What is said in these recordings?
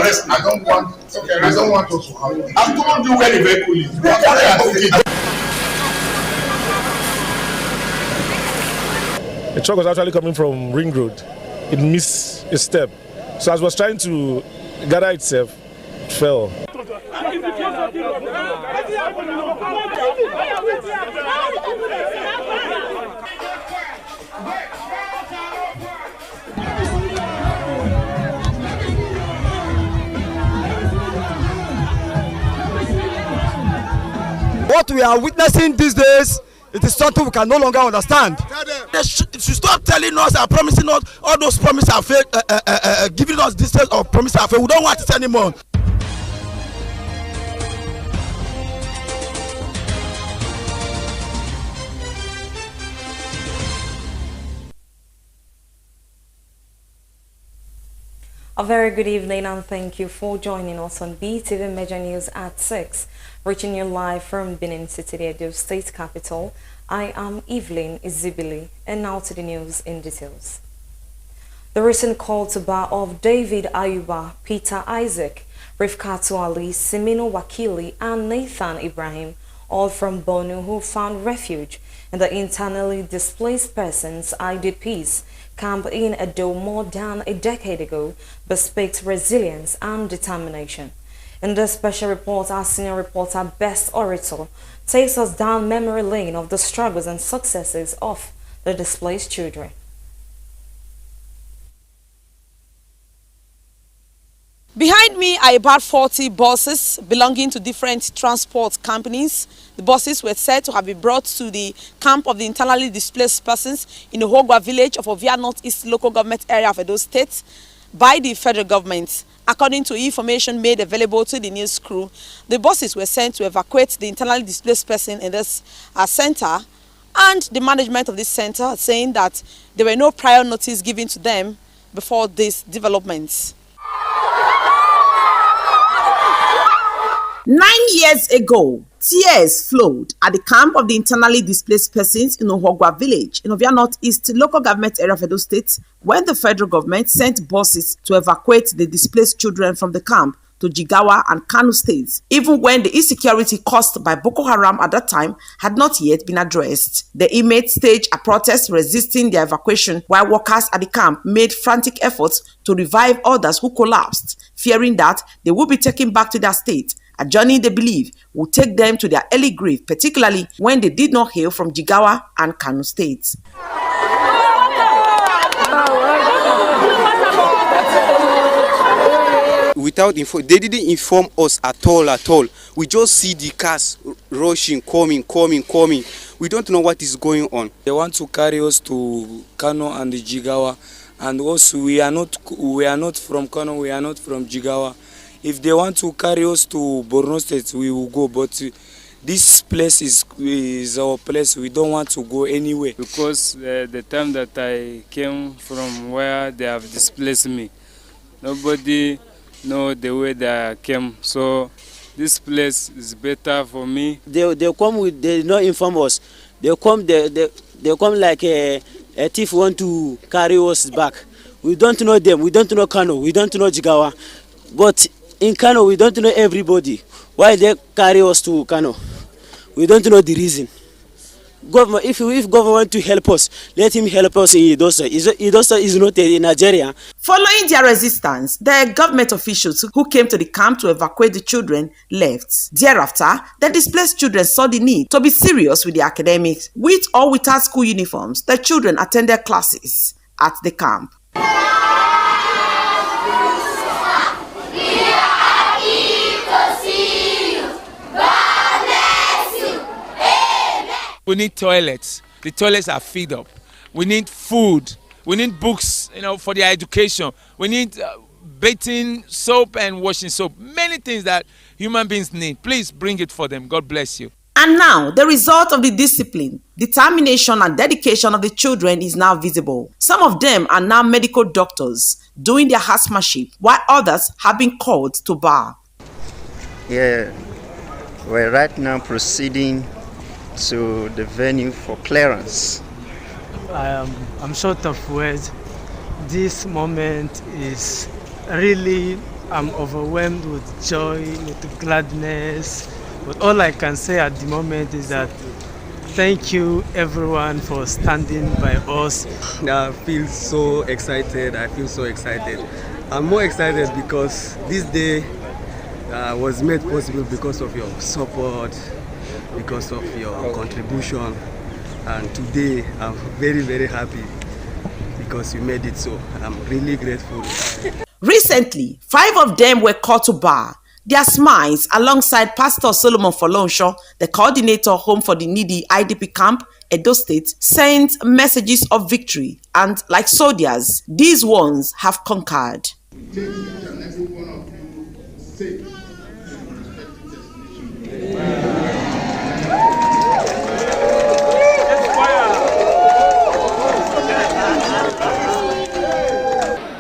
arrest me. I don't want us to have. I'm told you where the vehicle is. The truck was actually coming from Ring Road. It missed a step. So as it was trying to gather itself, it fell. What we are witnessing these days, it is something we can no longer understand. They should stop telling us and promising us all those promises are fake, giving us this of promises are fake. We don't want it anymore. A very good evening and thank you for joining us on BeeTv Major News at 6. Reaching you live from Benin City, the Edo State capital. I am Evelyn Izibili, and now to the news in details. The recent call to bar of David Ayuba, Peter Isaac, Rifkatu Ali, Simino Wakili, and Nathan Ibrahim, all from Borno who found refuge in the internally displaced persons IDPs camp in Edo more than a decade ago, bespeaks resilience and determination. In this special report, our senior reporter, Best Orator, takes us down memory lane of the struggles and successes of the displaced children. Behind me are about 40 buses belonging to different transport companies. The buses were said to have been brought to the camp of the internally displaced persons in the Hogwa village of Ovia Northeast local government area of Edo State by the federal government. According to information made available to the news crew, the buses were sent to evacuate the internally displaced person in this center, and the management of this center saying that there were no prior notice given to them before these developments. 9 years ago, tears flowed at the camp of the internally displaced persons in Ohogwa village in Ovia Northeast local government area of Edo State when the federal government sent buses to evacuate the displaced children from the camp to Jigawa and Kano states, even when the insecurity caused by Boko Haram at that time had not yet been addressed. The inmates staged a protest resisting their evacuation, while workers at the camp made frantic efforts to revive others who collapsed, fearing that they would be taken back to their state, a journey they believe will take them to their early grave, particularly when they did not hail from Jigawa and Kano states. They didn't inform us at all. We just see the cars rushing, coming. We don't know what is going on. They want to carry us to Kano and the Jigawa, and also we are not from Kano, we are not from Jigawa. If they want to carry us to Borno State, we will go, but this place is our place. We don't want to go anywhere. Because the time that I came from where they have displaced me, nobody know the way that I came. So this place is better for me. They come they not inform us. They come like a thief want to carry us back. We don't know them. We don't know Kano. We don't know Jigawa. But in Kano, we don't know everybody. Why they carry us to Kano? We don't know the reason. Government, if government want to help us, let him help us in Idosa. Idosa is not in Nigeria. Following their resistance, the government officials who came to the camp to evacuate the children left. Thereafter, the displaced children saw the need to be serious with the academics. With or without school uniforms, the children attended classes at the camp. We need toilets. The toilets are filled up. We need food. We need books, for their education. We need bathing soap and washing soap. Many things that human beings need. Please bring it for them. God bless you. And now, the result of the discipline, determination, and dedication of the children is now visible. Some of them are now medical doctors doing their housemanship, while others have been called to bar. Yeah, we're right now proceeding to the venue for clearance. I'm short of words. This moment is really I'm overwhelmed with joy, with gladness. But all I can say at the moment is that thank you everyone for standing by us. I feel so excited. I feel so excited. I'm more excited because this day was made possible because of your support, because of your contribution. And today I'm very, very happy because you made it so. I'm really grateful. Recently, 5 of them were called to bar. Their smiles, alongside Pastor Solomon Folonsho, the coordinator Home for the Needy IDP camp, Edo State, sent messages of victory, and like soldiers, these ones have conquered.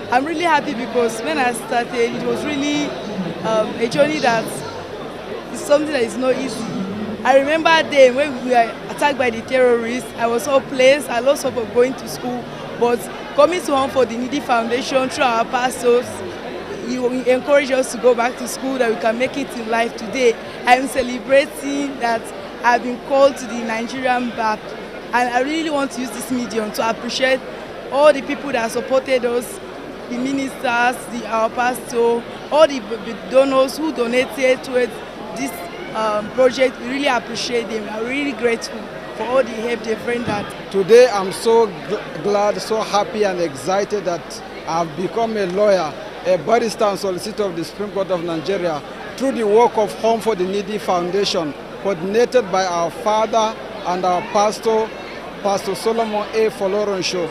I'm really happy because when I started, it was really a journey that is something that is not easy. I remember a day when we were attacked by the terrorists. I was hopeless. I lost hope of going to school. But coming to Home for the Needy Foundation through our pastors, you encourage us to go back to school, that we can make it in life. Today, I'm celebrating that I've been called to the Nigerian bar, and I really want to use this medium to appreciate all the people that supported us, the ministers, our pastor, all the donors who donated towards this project. We really appreciate them. I'm really grateful for all the help they've rendered. Today I'm so glad, so happy and excited that I've become a lawyer, a barrister and solicitor of the Supreme Court of Nigeria through the work of Home for the Needy Foundation, coordinated by our father and our pastor, Pastor Solomon A. Folorensho.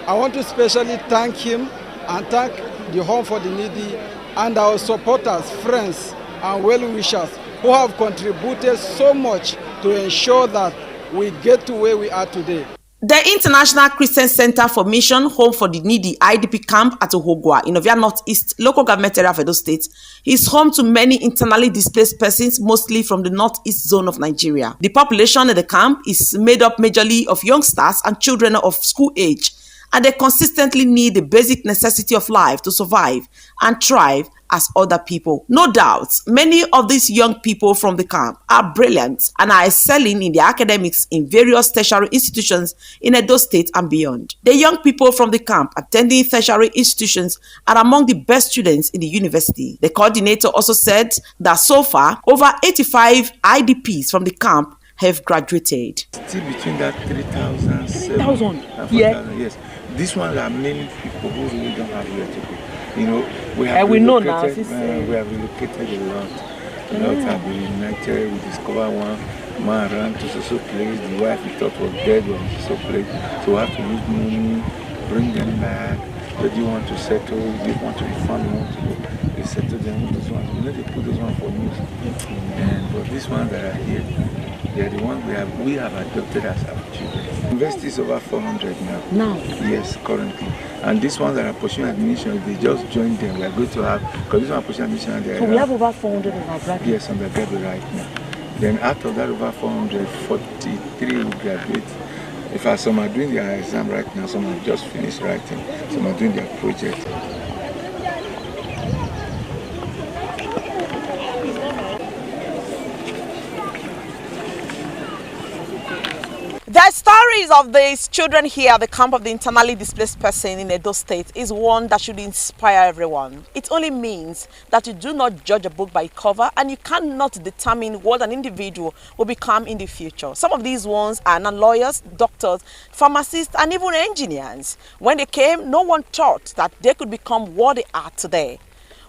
I want to especially thank him and thank the Home for the Needy and our supporters, friends and well-wishers who have contributed so much to ensure that we get to where we are today. The International Christian Center for Mission Home for the Needy IDP camp at Ohogwa in Ovia Northeast local government area of Edo State is home to many internally displaced persons, mostly from the northeast zone of Nigeria. The population at the camp is made up majorly of youngsters and children of school age, and they consistently need the basic necessity of life to survive and thrive as other people. No doubt, many of these young people from the camp are brilliant and are excelling in their academics in various tertiary institutions in Edo State and beyond. The young people from the camp attending tertiary institutions are among the best students in the university. The coordinator also said that so far, over 85 IDPs from the camp have graduated. Still between that 3,000, 3,000? Yeah. Yes. These ones are many people who really don't have where to go. You know, we have we relocated a lot. A lot have been reunited. We discovered one man ran to social place. The wife we thought was dead was in social place. So we have to use money, bring them back. But you want to settle, you want to refund, you want to go. They settle them with those ones. We know they put those ones for use. And but these ones that are here, they are the ones we have adopted as our children. University is over 400 now. Now? Yes, currently. And these ones that are pursuing admission, they just joined them. We are going to have, because this one are pursuing admission. And So we have over 400 of our graduates? Yes, undergraduate right now. Then out of that over 443 will graduate. In fact, some are doing their exam right now, some have just finished writing, some are doing their project. The stories of these children here at the camp of the internally displaced person in Edo State is one that should inspire everyone. It only means that you do not judge a book by cover, and you cannot determine what an individual will become in the future. Some of these ones are now lawyers, doctors, pharmacists, and even engineers. When they came, no one thought that they could become what they are today.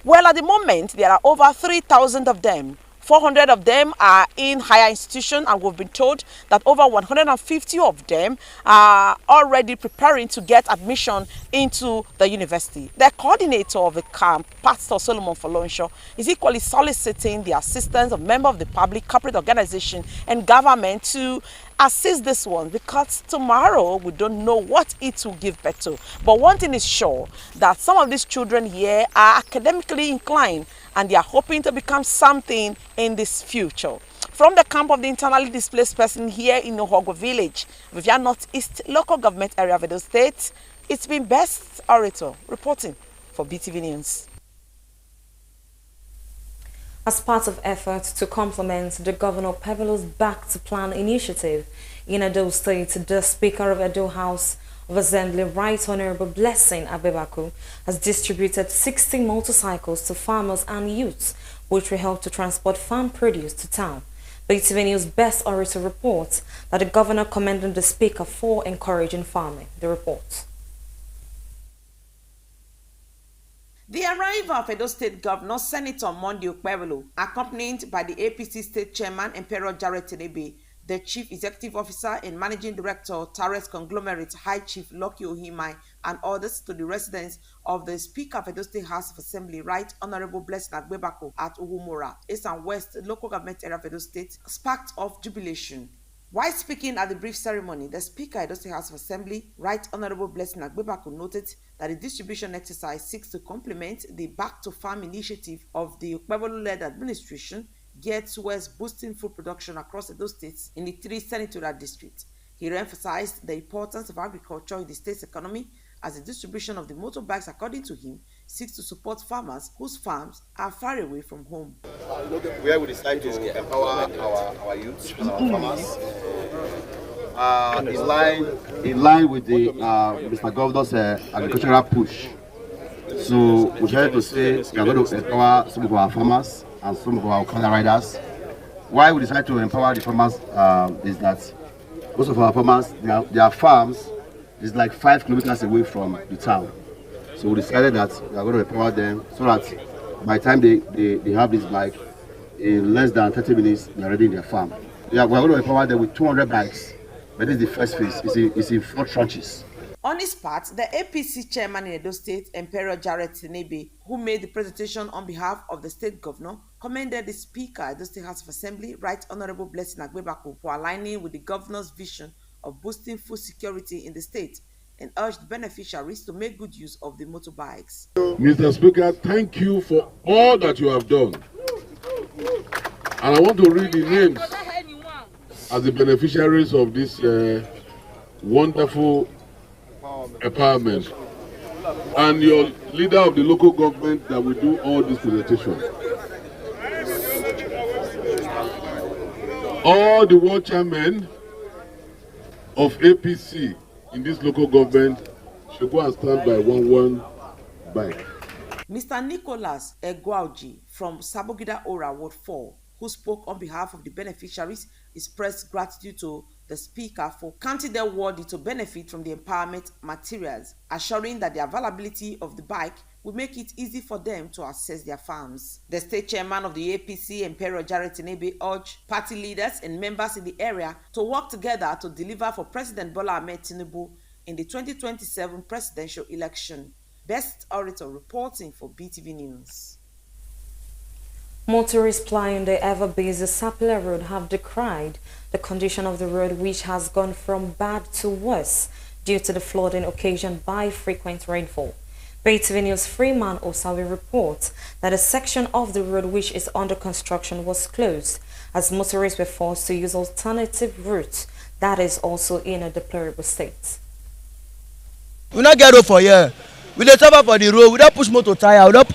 Well, at the moment, there are over 3,000 of them. 400 of them are in higher institutions, and we've been told that over 150 of them are already preparing to get admission into the university. The coordinator of the camp, Pastor Solomon Folonsho, is equally soliciting the assistance of members of the public, corporate organization, and government to assist this one, because tomorrow we don't know what it will give birth to. But one thing is sure, that some of these children here are academically inclined, and they are hoping to become something in this future. From the camp of the internally displaced person here in Ohogwa village, Ovia Northeast local government area of Edo State, it's been Best Orator reporting for BeeTv News. As part of efforts to complement the Governor Pevelo's Back to Plan initiative in Edo State, the Speaker of Edo House of Assembly, Right Honorable Blessing Abebaku, has distributed 60 motorcycles to farmers and youths, which will help to transport farm produce to town. BeeTv News Best Orator reports that the Governor commended the Speaker for encouraging farming. The report. The arrival of Edo State Governor Senator Monday Okpebholo, accompanied by the APC State Chairman Emperor Jared Tenebe, the Chief Executive Officer and Managing Director Tares Conglomerate High Chief Lucky Ohimai, and others to the residence of the Speaker of Edo State House of Assembly, Right Honorable Blessing Agbebako at Uhumura, East and West Local Government Area of Edo State, sparked off jubilation. While speaking at the brief ceremony, the Speaker of the State House of Assembly, Right Honorable Blessing Agbebako, noted that the distribution exercise seeks to complement the Back to Farm initiative of the Okpebholo-led administration geared towards boosting food production across Edo states in the 3 senatorial districts. He re-emphasized the importance of agriculture in the state's economy, as the distribution of the motorbikes, according to him, seeks to support farmers whose farms are far away from home. Where we decide to empower our youth and our farmers, in line with the Mr. Governor's agricultural push. So we try to say we are going to empower some of our farmers and some of our cattle riders. Why we decide to empower the farmers is that most of our farmers, their farms is like 5 kilometers away from the town. So we decided that we are going to empower them so that by the time they have this bike, in less than 30 minutes, they are already in their farm. We are going to empower them with 200 bikes, but this is the first phase. It's in 4 tranches. On his part, the APC chairman in Edo State, Emperor Jared Tenebe, who made the presentation on behalf of the state governor, commended the Speaker of the State House of Assembly, Right Honorable Blessing Agbebako, for aligning with the governor's vision of boosting food security in the state, and urged beneficiaries to make good use of the motorbikes. Mr. Speaker, thank you for all that you have done. And I want to read the names as the beneficiaries of this wonderful empowerment, and your leader of the local government that will do all this presentation. All the ward chairmen of APC in this local government should go and stand by one bike. Mr. Nicholas Egwauji from Sabogida Ora Ward 4, who spoke on behalf of the beneficiaries, expressed gratitude to the Speaker for counting them worthy to benefit from the empowerment materials, assuring that the availability of the bike will make it easy for them to access their farms. The state chairman of the APC, Emperor Jared Tenebe, urged party leaders and members in the area to work together to deliver for President Bola Ahmed Tinubu in the 2027 presidential election. Best Orator reporting for BeeTv News. Motorists plying the ever-busy Sapele Road have decried the condition of the road, which has gone from bad to worse due to the flooding occasioned by frequent rainfall. BeeTv News Freeman Osawi reports that a section of the road which is under construction was closed, as motorists were forced to use alternative routes that is also in a deplorable state. We not get road for here. We dey suffer for the road. We don't push motor tire. We don't.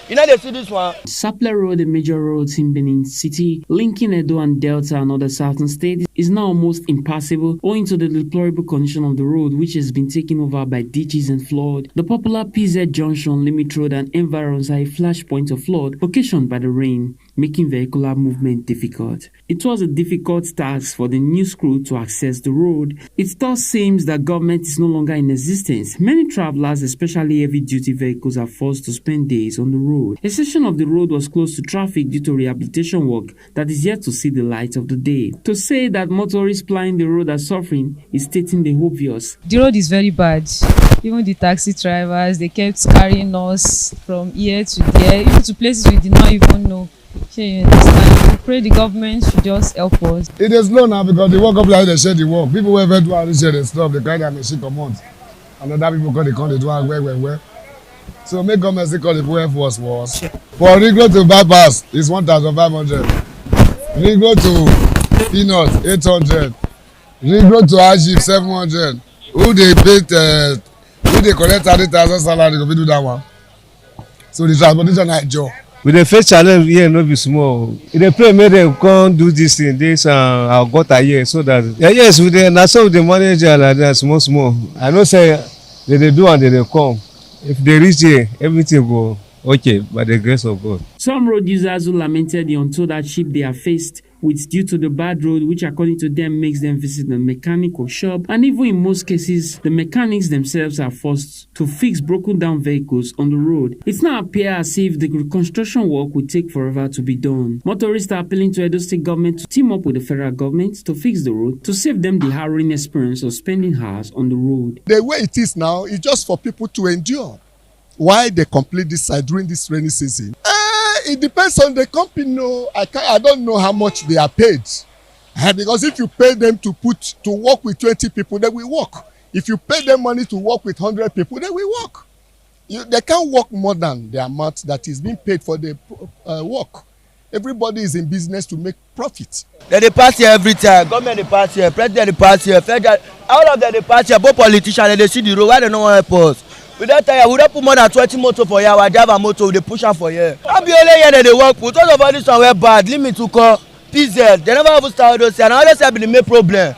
You know they see this one. Sapele Road, a major road in Benin City, linking Edo and Delta and other southern states, is now almost impassable owing to the deplorable condition of the road, which has been taken over by ditches and flood. The popular PZ Junction, Limit Road and environs are a flashpoint of flood occasioned by the rain, making vehicular movement difficult. It was a difficult task for the news crew to access the road. It thus seems that government is no longer in existence. Many travelers, especially heavy-duty vehicles, are forced to spend days on the road. A section of the road was closed to traffic due to rehabilitation work that is yet to see the light of the day. To say that motorists plying the road are suffering is stating the obvious. The road is very bad. Even the taxi drivers, they kept carrying us from here to there, even to places we did not even know. You understand? We pray the government should just help us. It is slow now because the work up like they share the work. People who ever do all this share the stuff, they carry their machine come out. And other people come, they do where. So make government say call the people force was. For Ring Road to bypass is 1,500. Ring Road to Peanut 800. Ring Road to Ajib 700. Who they collect 30,000 salary go do that one. So the transportation na job. We dey face challenge here no be small. We dey pray make dem come do dis thing, dis our gutter here, so that yes, we dey na so we dey manage like that small small. I know say they dey do and they dey come. If they reach here, everything go okay by the grace of God. Some road users who lamented the untold hardship they are faced with due to the bad road, which according to them makes them visit the mechanic or shop, and even in most cases, the mechanics themselves are forced to fix broken down vehicles on the road. It now appears as if the reconstruction work will take forever to be done. Motorists are appealing to Edo State government to team up with the federal government to fix the road to save them the harrowing experience of spending hours on the road. The way it is now is just for people to endure while they complete this side during this rainy season. It depends on the company. No, I don't know how much they are paid. Because if you pay them to work with 20 people, they will work. If you pay them money to work with 100 people, they will work. They can't work more than the amount that is being paid for the work. Everybody is in business to make profit. They pass here every time. Government they pass here, president they pass here, federal, all of them they pass here. Both politicians they see the road. Why they don't want to help us? We don't tire. We don't put more than 20 motor for here. Our driver motor they push am for here. I be only here that they work. Put all of all this somewhere bad. Limit to call PZ. They never even start those. And all this have been the main problem.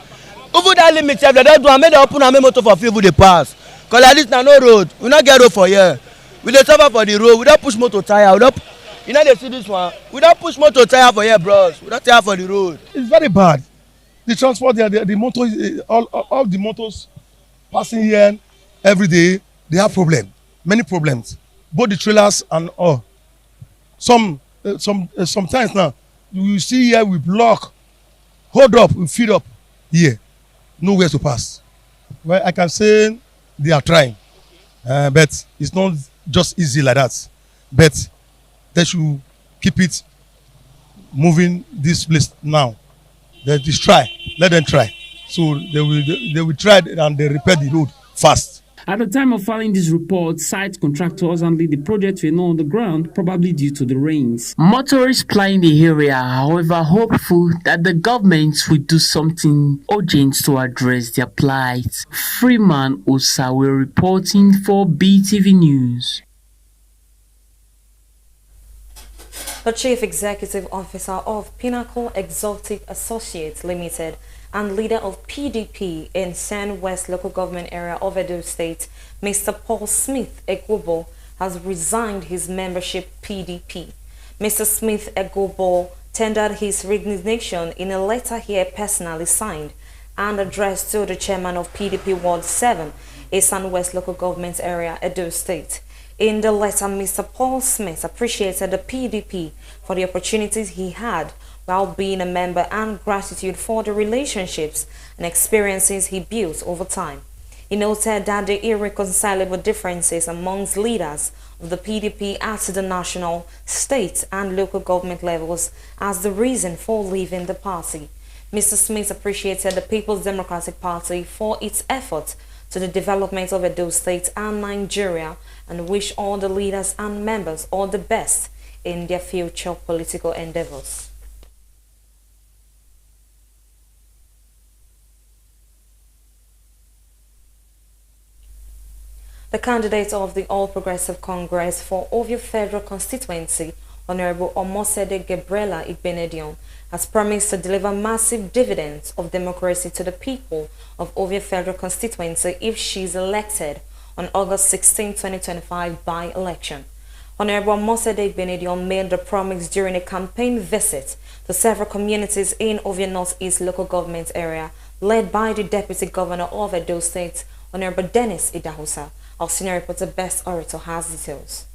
Even that limit, they don't do. I made they open and make motor for people they pass. Cause like this na no road. We not get road for here. We dey suffer for the road. We don't push motor tire. We don't. You know they see this one. We don't push motor tire for here, bros. We don't tire for the road. It's very bad. The transport there, the motors, all the motors passing here every day, they have problem, many problems. Both the trailers and all. Sometimes now you see here we block, hold up, we feed up here, nowhere to pass. Well, I can say they are trying, but it's not just easy like that. But they should keep it moving this place now. They just try, let them try. So they will try and they repair the road fast. At the time of filing this report, site contractors handling the project were not on the ground, probably due to the rains. Motorists plying the area, however, hopeful that the government will do something urgent to address their plight. Freeman Osawe reporting for BeeTv News. The Chief Executive Officer of Pinnacle Exotic Associates Limited and leader of PDP in San West Local Government Area of Edo State, Mr. Paul Smith Egwobo, has resigned his membership PDP. Mr. Smith Egwobo tendered his resignation in a letter he personally signed and addressed to the chairman of PDP Ward 7, in San West Local Government Area, Edo State. In the letter, Mr. Paul Smith appreciated the PDP for the opportunities he had while being a member and gratitude for the relationships and experiences he built over time. He noted that the irreconcilable differences amongst leaders of the PDP at the national, state and local government levels as the reason for leaving the party. Mr. Smith appreciated the People's Democratic Party for its efforts to the development of Edo State and Nigeria and wish all the leaders and members all the best in their future political endeavors. The candidate of the All Progressive Congress for Ovio Federal Constituency, Honorable Omosede Gabriela Igbenedion, has promised to deliver massive dividends of democracy to the people of Ovio Federal Constituency if she is elected on August 16, 2025 by-election. Honorable Omosede Igbenedion made the promise during a campaign visit to several communities in Ovio Northeast Local Government Area, led by the Deputy Governor of Edo State, Honorable Dennis Idahosa. Our senior reporter Best Orator has details.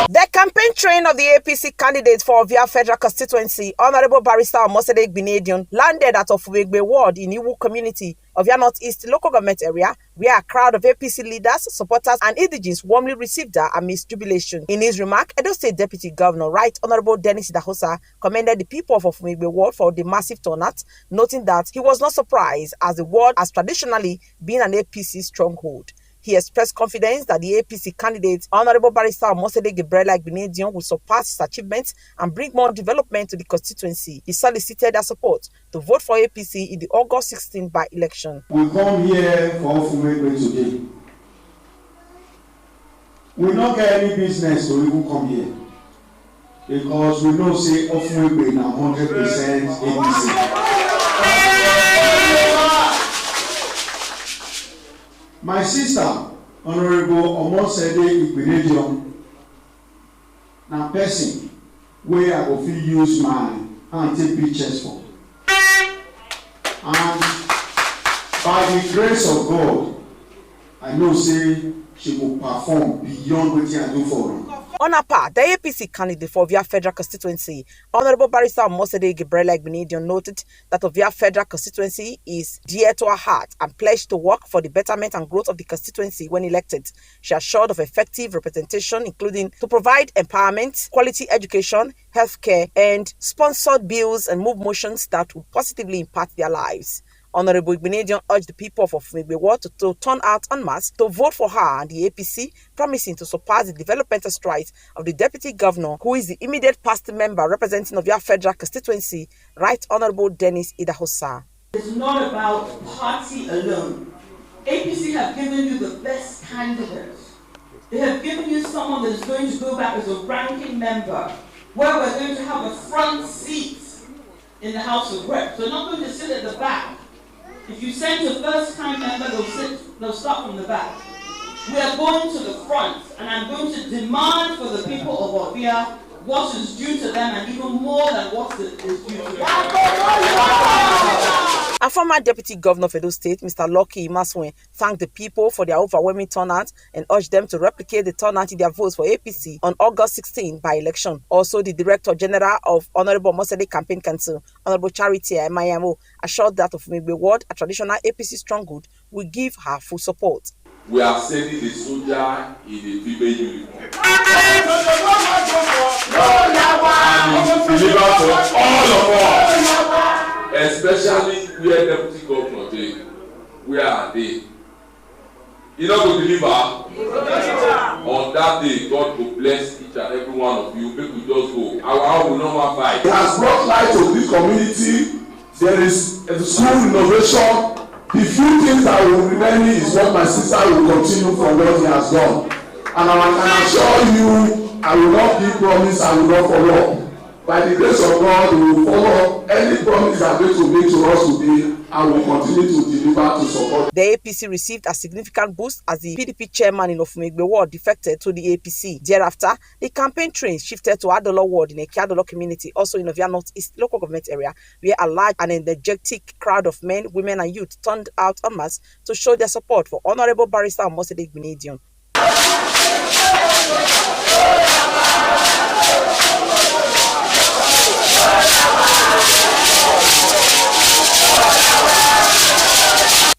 The campaign train of the APC candidate for Ovia Federal Constituency, Honorable Barrister Omosede Igbenedion, landed at Ofubegbe Ward in Iwu community of Ovia Northeast Local Government Area, where a crowd of APC leaders, supporters, and indigenes warmly received her amidst jubilation. In his remark, Edo State Deputy Governor, Right Honorable Dennis Idahosa, commended the people of Ofubegbe Ward for the massive turnout, noting that he was not surprised as the ward has traditionally been an APC stronghold. He expressed confidence that the APC candidate, Honorable Barrister Omosede Gabriela Igbinedion, will surpass his achievements and bring more development to the constituency. He solicited their support to vote for APC in the August 16 by-election. We come here for Ofumegbe today. We don't get any business to even come here because we know say Ofumegbe na 100% APC. My sister, Honorable Omosede Igbinedion, na person wey I go fit use my hand take pictures for. And by the grace of God, I know say she will perform beyond what I do for her. On her part, the APC candidate for Ovia Federal Constituency, Honorable Barrister Omosede Gabriela Igbinedion, noted that Ovia Federal Constituency is dear to her heart and pledged to work for the betterment and growth of the constituency when elected. She assured of effective representation, including to provide empowerment, quality education, healthcare, and sponsored bills and move motions that will positively impact their lives. Honorable Igbinedion urged the people of Ofumegbe Ward to turn out en masse to vote for her and the APC, promising to surpass the developmental strides of the Deputy Governor, who is the immediate past member representing Ovia Federal Constituency, Right Honorable Dennis Idahosa. It's not about party alone. APC have given you the best candidate. They have given you someone that is going to go back as a ranking member, where we're going to have a front seat in the House of Reps. We're not going to sit at the back. If you send a first-time member, they'll start from the back. We are going to the front, and I'm going to demand for the people of Ovia what is due to them, and even more than what is due to them. A former Deputy Governor of Edo State, Mr. Lucky Imaswe, thanked the people for their overwhelming turnout and urged them to replicate the turnout in their votes for APC on August 16 by-election. Also, the Director General of Honorable Omosede Campaign Council, Honorable Charity Mayamo, assured that Ofumegbe Ward, a traditional APC stronghold, will give her full support. We are sending the soldier in the female uniform. And it's delivered for all of us, especially where Deputy Governor dey. Where are they? You know to deliver. On that day, God will bless each and every one of you. Make we just go. Our will not want fight. It has brought light to this community. There is a school innovation. The few things that will remain is what my sister will continue from what he has done. And I can assure you, I will not give promise, I will not follow. By the grace of God, we will follow any promise that they will make to us today, and will continue to deliver to support. The APC received a significant boost as the PDP chairman in Ofumegbe Ward defected to the APC. Thereafter, the campaign train shifted to Adolo Ward in a Kiadolo community, also in Ovia North East local government area, where a large and energetic crowd of men, women, and youth turned out en masse to show their support for Honorable Barrister Omosede Igbinedion.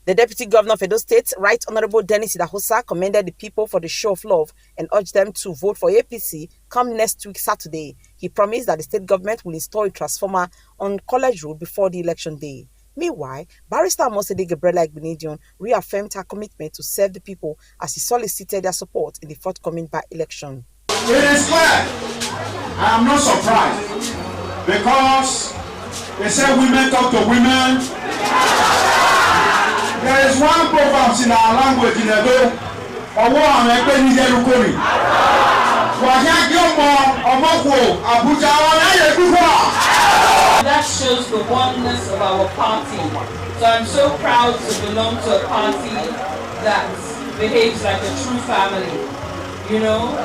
The Deputy Governor of Edo State, Right Honorable Dennis Idahosa, commended the people for the show of love and urged them to vote for APC come next week Saturday. He promised that the state government will install a transformer on College Road before the election day. Meanwhile, Barrister Omosede Gabriela Igbinedion reaffirmed her commitment to serve the people as he solicited their support in the forthcoming by-election. It is clear. I am not surprised because they say women talk to women. There is one proverb in our language in Edo. That shows the oneness of our party. So I'm so proud to belong to a party that behaves like a true family. You know,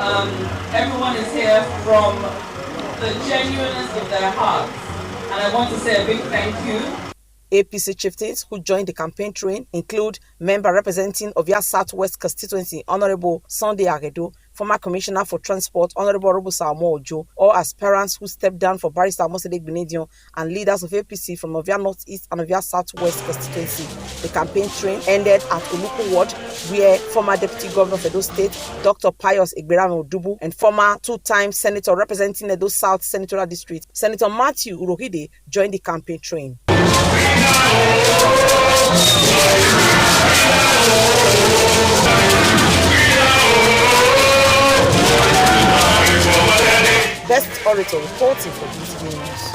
everyone is here from the genuineness of their hearts. And I want to say a big thank you. APC chieftains who joined the campaign train include member representing Ovia Southwest constituency, Honorable Sunday Aredo, former Commissioner for Transport, Honorable Robusa Ojo, all aspirants who stepped down for Barrister Omosede Igbinedion, and leaders of APC from Ovia Northeast and Ovia Southwest constituency. The campaign train ended at Oluku Ward, where former Deputy Governor of Edo State, Dr. Pius Igberami Odubu, and former two-time Senator representing Edo South Senatorial District, Senator Matthew Urohide, joined the campaign train. Best Orator reporting for BeeTv News.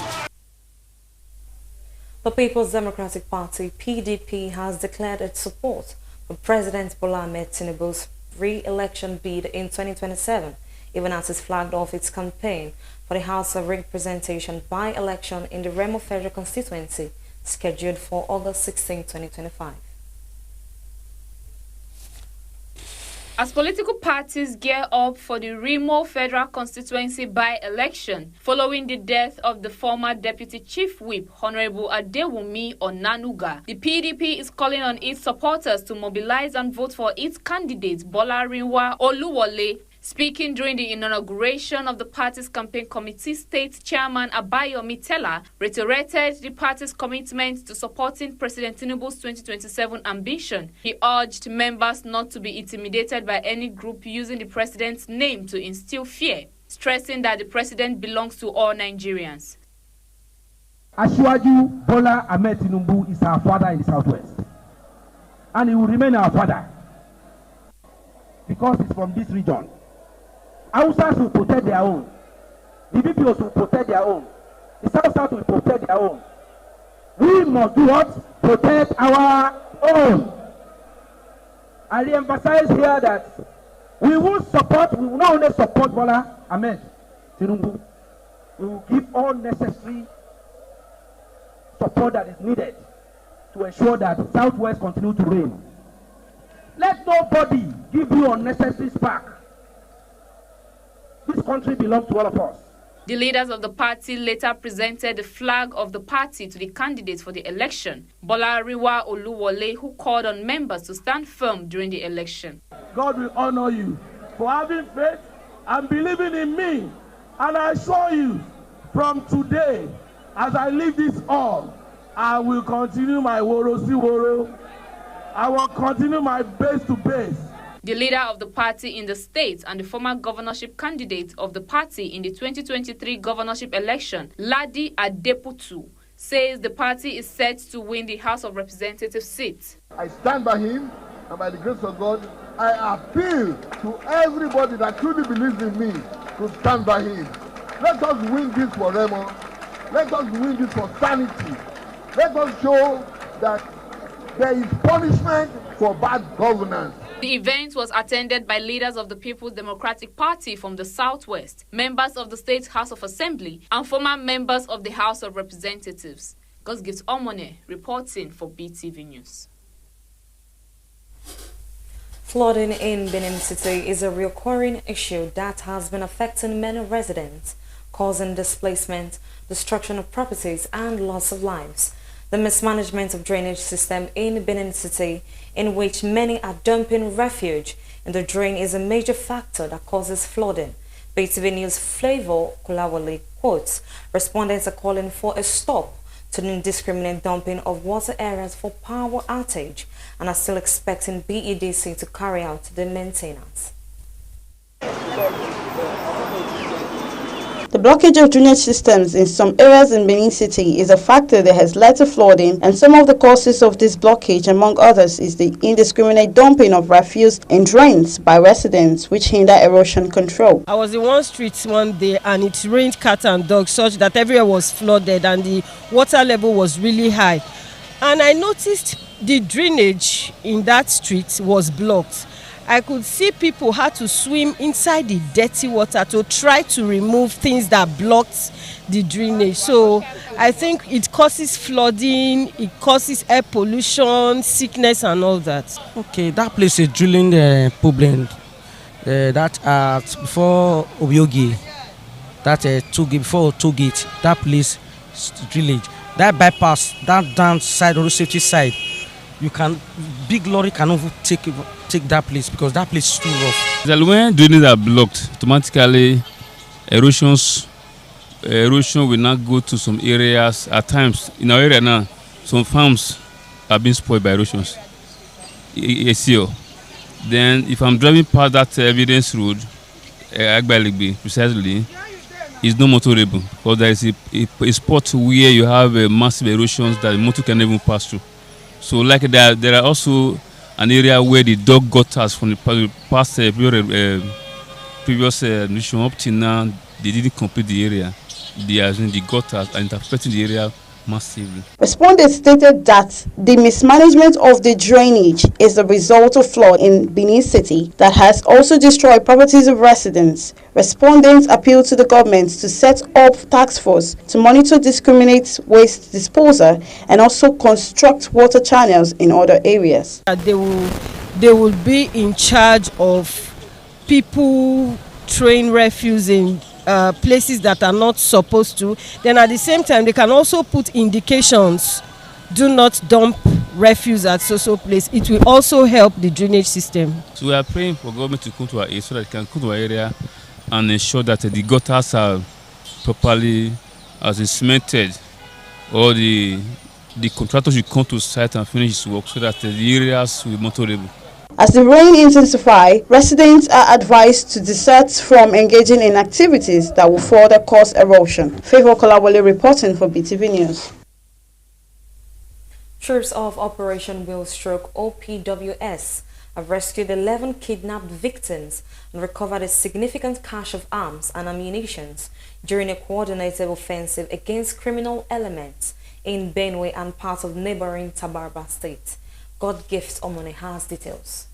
The People's Democratic Party, PDP, has declared its support for President Bola Ahmed Tinubu's re-election bid in 2027, even as it flagged off its campaign for the House of Representation by-election in the Remo Federal Constituency, scheduled for August 16, 2025. As political parties gear up for the Remo Federal Constituency by-election following the death of the former Deputy Chief Whip, Honorable Adewumi Onanuga, the PDP is calling on its supporters to mobilize and vote for its candidate, Bolarinwa Oluwole. Speaking during the inauguration of the party's campaign committee, State Chairman Abayomi Tella reiterated the party's commitment to supporting President Tinubu's 2027 ambition. He urged members not to be intimidated by any group using the president's name to instill fear, stressing that the president belongs to all Nigerians. Asiwaju Bola Ahmed Tinubu is our father in the Southwest, and he will remain our father because he's from this region. Hausas will protect their own. The BPOs will protect their own. The South will protect their own. We must do what? Protect our own. I re-emphasize here that we will not only support Bola Ahmed Tinubu, we will give all necessary support that is needed to ensure that Southwest continue to reign. Let nobody give you unnecessary spark. This country belongs to all of us. The leaders of the party later presented the flag of the party to the candidates for the election, Bolarinwa Oluwole, who called on members to stand firm during the election. God will honor you for having faith and believing in me. And I assure you, from today, as I leave this hall, I will continue my woro si woro. I will continue my base to base. The leader of the party in the state and the former governorship candidate of the party in the 2023 governorship election, Ladi Adeputu, says the party is set to win the House of Representatives seat. I stand by him, and by the grace of God, I appeal to everybody that truly believes in me to stand by him. Let us win this for Remo. Let us win this for sanity. Let us show that there is punishment for bad governance. The event was attended by leaders of the People's Democratic Party from the Southwest, members of the State House of Assembly, and former members of the House of Representatives. Gosgit Omone reporting for BeeTv News. Flooding in Benin City is a recurring issue that has been affecting many residents, causing displacement, destruction of properties, and loss of lives. The mismanagement of drainage system in Benin City, in which many are dumping refuge in the drain, is a major factor that causes flooding. BeeTv News Flavor Kulawale quotes, respondents are calling for a stop to the indiscriminate dumping of water areas for power outage and are still expecting BEDC to carry out the maintenance. The blockage of drainage systems in some areas in Benin City is a factor that has led to flooding, and some of the causes of this blockage, among others, is the indiscriminate dumping of refuse in drains by residents, which hinder erosion control. I was in one street one day and it rained cat and dog such that everywhere was flooded and the water level was really high. And I noticed the drainage in that street was blocked. I could see people had to swim inside the dirty water to try to remove things that blocked the drainage. So I think it causes flooding, it causes air pollution, sickness and all that. Okay, that place is drilling problem. That before Obiogi, that before Togate, that place drillage. That bypass, that down side or safety side, you can big lorry cannot take that place because that place is too rough. When drainages are blocked, automatically erosion will not go to some areas. At times in our area now, some farms are being spoiled by erosions. Then if I'm driving past that evidence road, Agbaligbe precisely, it's not motorable because there is a spot where you have massive erosions that the motor can even pass through. So like there are also an area where the dog gutters from the past previous mission up till now, they didn't complete the area. They are in the gutters and affecting the area massively. Respondents stated that the mismanagement of the drainage is the result of flood in Benin City that has also destroyed properties of residents. Respondents appealed to the government to set up task force to monitor discriminate waste disposal and also construct water channels in other areas. They will be in charge of people throwing refuse in places that are not supposed to. Then at the same time, they can also put indications: do not dump refuse at so place. It will also help the drainage system. So we are praying for government to come to our aid so that they can come to our area and ensure that the gutters are properly cemented, or the contractor should come to site and finish his work so that the areas will be motorable. As the rain intensifies, residents are advised to desert from engaging in activities that will further cause erosion. Favor Kolawole reporting for BeeTv News. Troops of Operation Will Stroke OPWS have rescued 11 kidnapped victims and recovered a significant cache of arms and ammunition during a coordinated offensive against criminal elements in Benue and parts of neighboring Tabarba State. God Gifts Omone has details.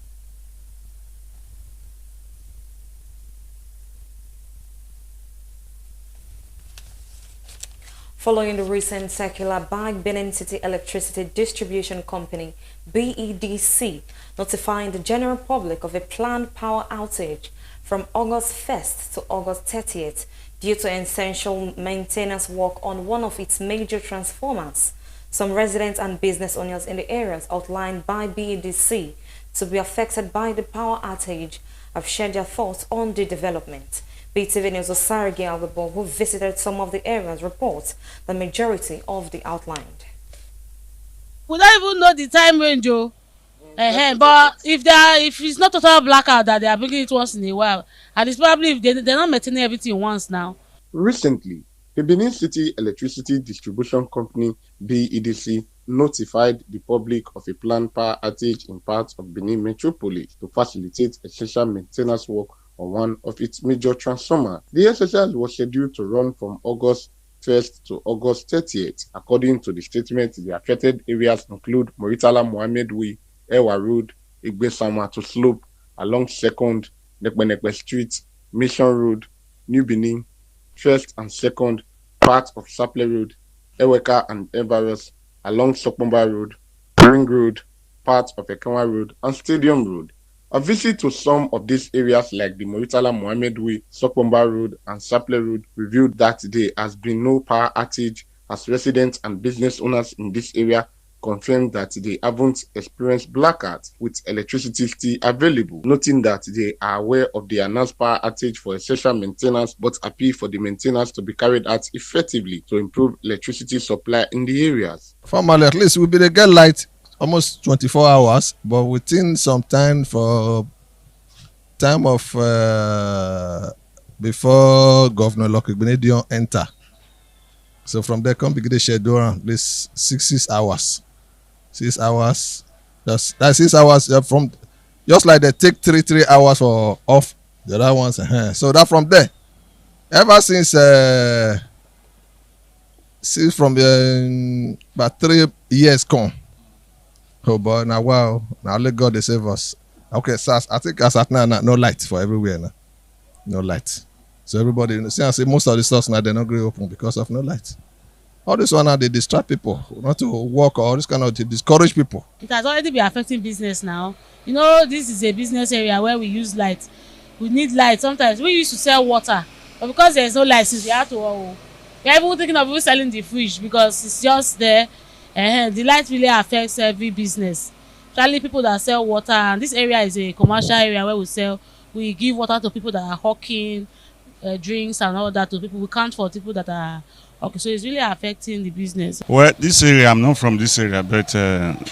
Following the recent circular by Benin City Electricity Distribution Company, BEDC, notifying the general public of a planned power outage from August 1st to August 30th due to essential maintenance work on one of its major transformers, some residents and business owners in the areas outlined by BEDC to be affected by the power outage have shared their thoughts on the development. BeeTv News' Osaragi Algabo, who visited some of the areas, reports the majority of the outlined. We don't even know the time range, but if it's not total blackout that they are bringing it once in a while, and it's probably if they're not maintaining everything once now. Recently, the Benin City Electricity Distribution Company, BEDC, notified the public of a planned power outage in parts of Benin Metropolis to facilitate essential maintenance work on one of its major transformers. The exercise was scheduled to run from August 1st to August 30th. According to the statement, the affected areas include Moritala Mohammed Way, Ewa Road, Igbe to Slope, along 2nd, Nekbenekbe Street, Mission Road, New Benin, 1st and 2nd, parts of Saple Road, Eweka and Everest, along Sokpomba Road, Ring Road, parts of Ekanwa Road, and Stadium Road. A visit to some of these areas like the Moritala Mohammed Way, Sokpomba Road, and Saple Road revealed that there has been no power outage, as residents and business owners in this area confirmed that they haven't experienced blackouts with electricity still available, noting that they are aware of the announced power outage for essential maintenance but appeal for the maintenance to be carried out effectively to improve electricity supply in the areas. Formally, at least we'll be the get light almost 24 hours, but within some time of before Governor Lokibenedion enter. So from there, come begin the schedule around at least 6 hours. 6 hours. That's 6 hours from, just like they take 3 hours for off the other ones. So that from there, ever since from about 3 years come. Oh boy, now wow, now let God they save us. Okay, so I think as at now, no light for everywhere now. No light. So everybody, see, I say most of the stores now they're not going to open because of no light. All this one now they distract people not to work, or this kind of to discourage people. It has already been affecting business now. You know, this is a business area where we use light. We need light. Sometimes we used to sell water, but because there's no light, we have to. We're even thinking of even selling the fridge because it's just there. The light really affects every business, especially people that sell water. And this area is a commercial area where we give water to people that are hawking drinks and all that to people. We can't for people that are okay. So it's really affecting the business. Well, this area, I'm not from this area, but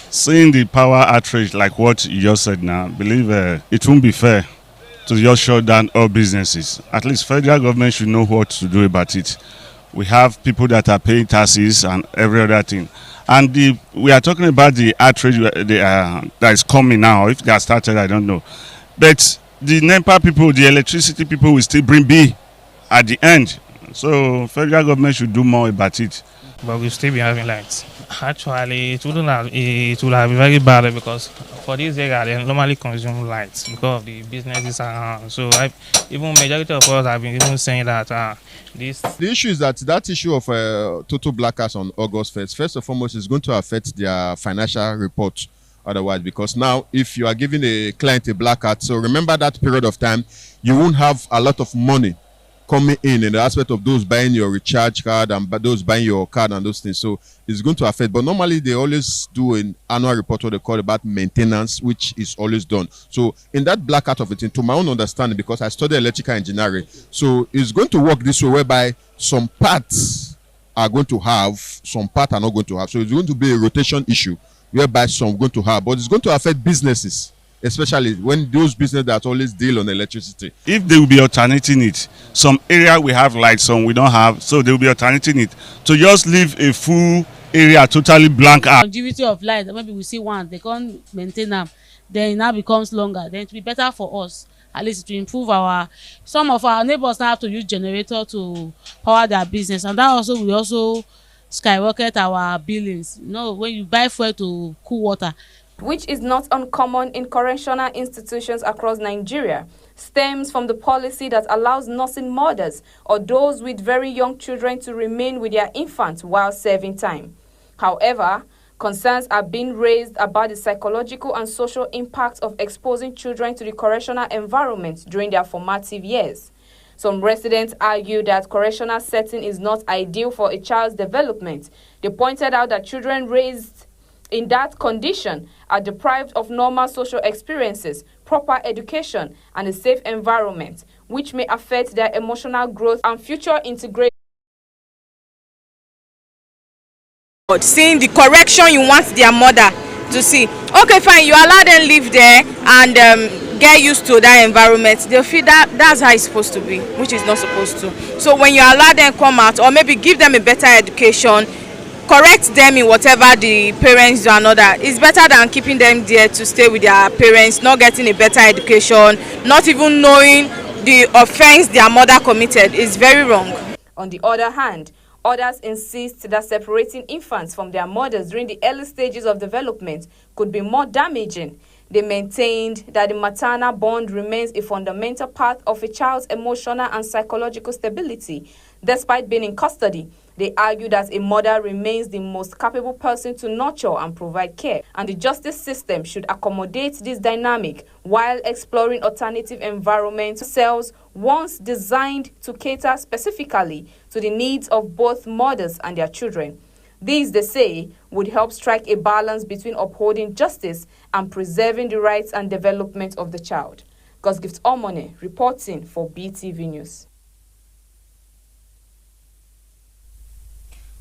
seeing the power outrage like what you just said now, I believe it won't be fair to just shut down all businesses. At least federal government should know what to do about it. We have people that are paying taxes and every other thing. And we are talking about the outrage that is coming now. If they are started, I don't know. But the NEPA people, the electricity people will still bring bill at the end. So federal government should do more about it. But we'll still be having lights. Actually, it would have been very bad because for this area they normally consume lights because of the businesses around. So even majority of us have been even saying that this. The issue is that issue of total blackouts on August 1st, first and foremost, is going to affect their financial report. Otherwise, because now if you are giving a client a blackout, so remember that period of time, you won't have a lot of money coming in the aspect of those buying your recharge card and those buying your card and those things. So it's going to affect. But normally they always do an annual report what they call about maintenance, which is always done. So in that blackout of it, to my own understanding, because I studied electrical engineering, so it's going to work this way whereby some parts are going to have, some parts are not going to have. So it's going to be a rotation issue whereby some are going to have, but it's going to affect businesses, especially when those businesses that always deal on electricity. If they will be alternating it, some area we have lights, some we don't have, so they will be alternating it. To just leave a full area totally blank out. Longevity of light, maybe we see one, they can't maintain them, then it now becomes longer. Then it will be better for us, at least to improve some of our neighbors now have to use generator to power their business, and that also will also skyrocket our billings. You know, when you buy fuel to cool water, which is not uncommon in correctional institutions across Nigeria, stems from the policy that allows nursing mothers or those with very young children to remain with their infants while serving time. However, concerns are being raised about the psychological and social impact of exposing children to the correctional environment during their formative years. Some residents argue that correctional setting is not ideal for a child's development. They pointed out that children raised in that condition are deprived of normal social experiences, proper education, and a safe environment, which may affect their emotional growth and future integration. Seeing the correction you want their mother to see. Okay, fine, you allow them live there and get used to that environment. They'll feel that's how it's supposed to be, which is not supposed to. So when you allow them come out, or maybe give them a better education, correct them in whatever the parents do and all that, it's better than keeping them there to stay with their parents, not getting a better education, not even knowing the offense their mother committed. Is very wrong. On the other hand, others insist that separating infants from their mothers during the early stages of development could be more damaging. They maintained that the maternal bond remains a fundamental part of a child's emotional and psychological stability. Despite being in custody, they argue that a mother remains the most capable person to nurture and provide care, and the justice system should accommodate this dynamic while exploring alternative environmental cells once designed to cater specifically to the needs of both mothers and their children. These, they say, would help strike a balance between upholding justice and preserving the rights and development of the child. Godgift Omone reporting for BeeTv News.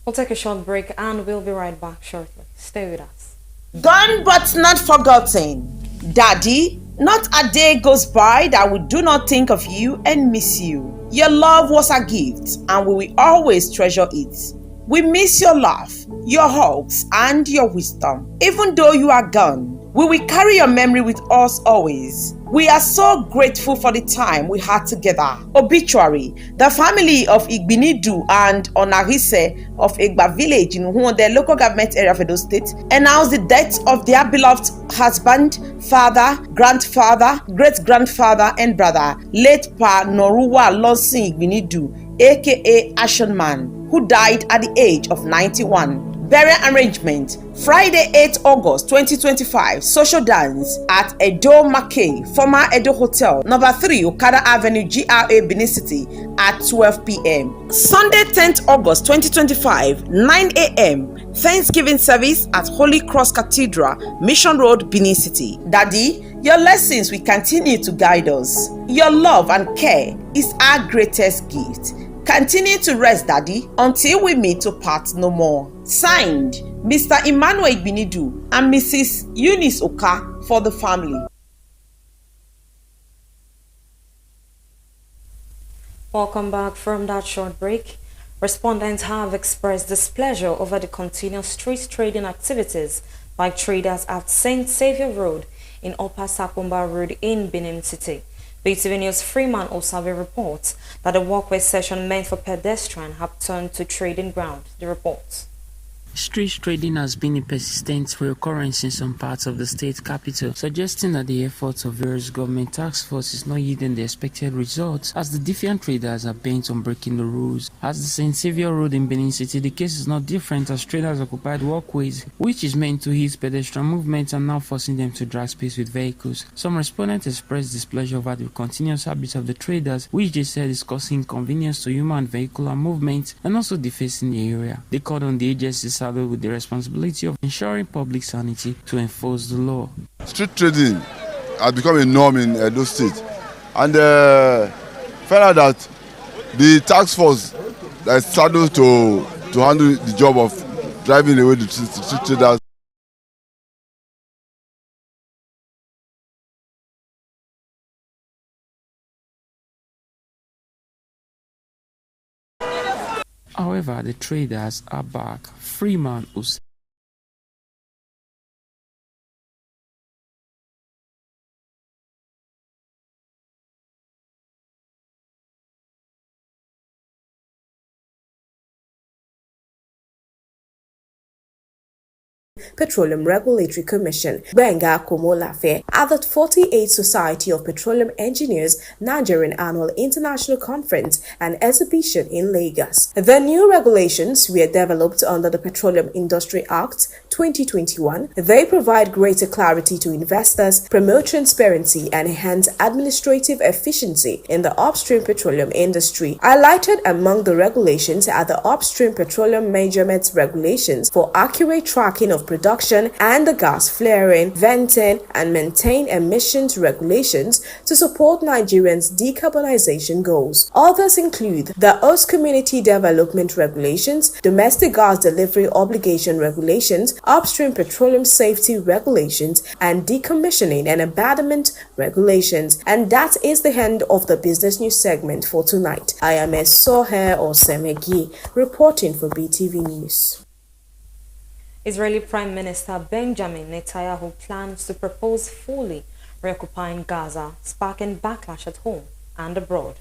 We'll take a short break and we'll be right back shortly. Stay with us. Gone but not forgotten. Daddy, not a day goes by that we do not think of you and miss you. Your love was a gift and we will always treasure it. We miss your laugh, your hugs, and your wisdom. Even though you are gone, we will carry your memory with us always. We are so grateful for the time we had together. Obituary. The family of Igbinidu and Onarise of Egba village in Huonde local government area of Edo State announced the death of their beloved husband, father, grandfather, great-grandfather, and brother, late Pa Noruwa Lonsin Igbinidu, aka Ashen Man, who died at the age of 91. Burial arrangement: Friday 8 August 2025, social dance at Edo Make, former Edo Hotel, number 3 Okada Avenue, GRA, Benin City at 12 p.m. Sunday 10th August 2025, 9 a.m. Thanksgiving service at Holy Cross Cathedral, Mission Road, Benin City. Daddy, your lessons will continue to guide us. Your love and care is our greatest gift. Continue to rest, Daddy, until we meet to part no more. Signed, Mr. Emmanuel Igbinidu and Mrs. Eunice Oka for the family. Welcome back from that short break. Respondents have expressed displeasure over the continuous street trading activities by traders at St. Saviour Road in Upper Sakumba Road in Benin City. BeeTv News Freeman Osabe reports that the walkway session meant for pedestrians have turned to trading ground. The reports. Street trading has been a persistent reoccurrence in some parts of the state capital, suggesting that the efforts of various government task forces not yielding the expected results, as the defiant traders are bent on breaking the rules. As the St. Saviour Road in Benin City, the case is not different, as traders occupied walkways, which is meant to ease pedestrian movement, and now forcing them to drag space with vehicles. Some respondents expressed displeasure over the continuous habits of the traders, which they said is causing inconvenience to human and vehicular movement and also defacing the area. They called on the agencies with the responsibility of ensuring public sanity to enforce the law. Street trading has become a norm in Edo State, and found out that the task force that is saddled to handle the job of driving away the street traders. However, the traders are back. Freeman Osabe. Petroleum Regulatory Commission, Benga Komolafe, at the 48th Society of Petroleum Engineers Nigerian Annual International Conference and Exhibition in Lagos. The new regulations were developed under the Petroleum Industry Act 2021. They provide greater clarity to investors, promote transparency, and enhance administrative efficiency in the upstream petroleum industry. Highlighted among the regulations are the Upstream Petroleum Measurements Regulations for accurate tracking of production and the gas flaring, venting, and maintain emissions regulations to support Nigerians' decarbonization goals. Others include the Host Community Development Regulations, Domestic Gas Delivery Obligation Regulations, Upstream Petroleum Safety Regulations, and Decommissioning and Abandonment Regulations. And that is the end of the business news segment for tonight. I am Soher Osemegi, reporting for BeeTv News. Israeli Prime Minister Benjamin Netanyahu plans to propose fully reoccupying Gaza, sparking backlash at home and abroad.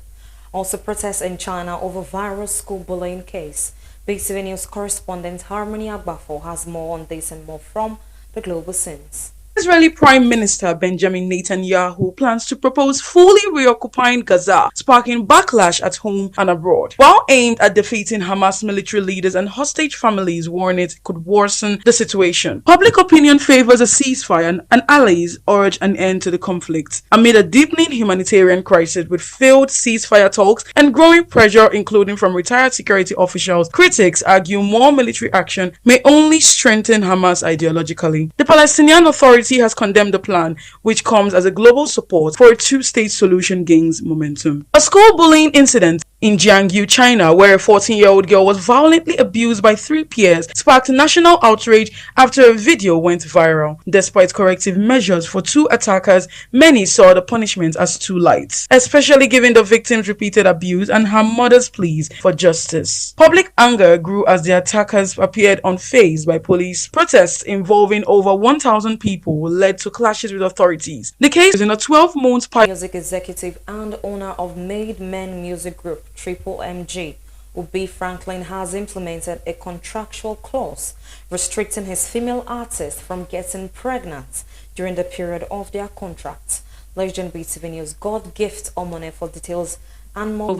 Also, protests in China over viral school bullying case. BeeTv News correspondent Harmony Agbafo has more on this and more from the global scenes. Israeli Prime Minister Benjamin Netanyahu plans to propose fully reoccupying Gaza, sparking backlash at home and abroad. While aimed at defeating Hamas military leaders and hostage families, warn it could worsen the situation. Public opinion favors a ceasefire and allies urge an end to the conflict. Amid a deepening humanitarian crisis with failed ceasefire talks and growing pressure including from retired security officials, critics argue more military action may only strengthen Hamas ideologically. The Palestinian Authority has condemned the plan, which comes as a global support for a two-state solution gains momentum. A school bullying incident in Jiangsu, China, where a 14-year-old girl was violently abused by 3 peers, sparked national outrage after a video went viral. Despite corrective measures for 2 attackers, many saw the punishment as too light, especially given the victim's repeated abuse and her mother's pleas for justice. Public anger grew as the attackers appeared unfazed by police. Protests involving over 1,000 people led to clashes with authorities. The case is in a 12-month pilot. Music executive and owner of Made Men Music Group, Triple MG, Ubi Franklin, has implemented a contractual clause restricting his female artists from getting pregnant during the period of their contracts. Legend BeeTv News, God Gift Omone for details and more.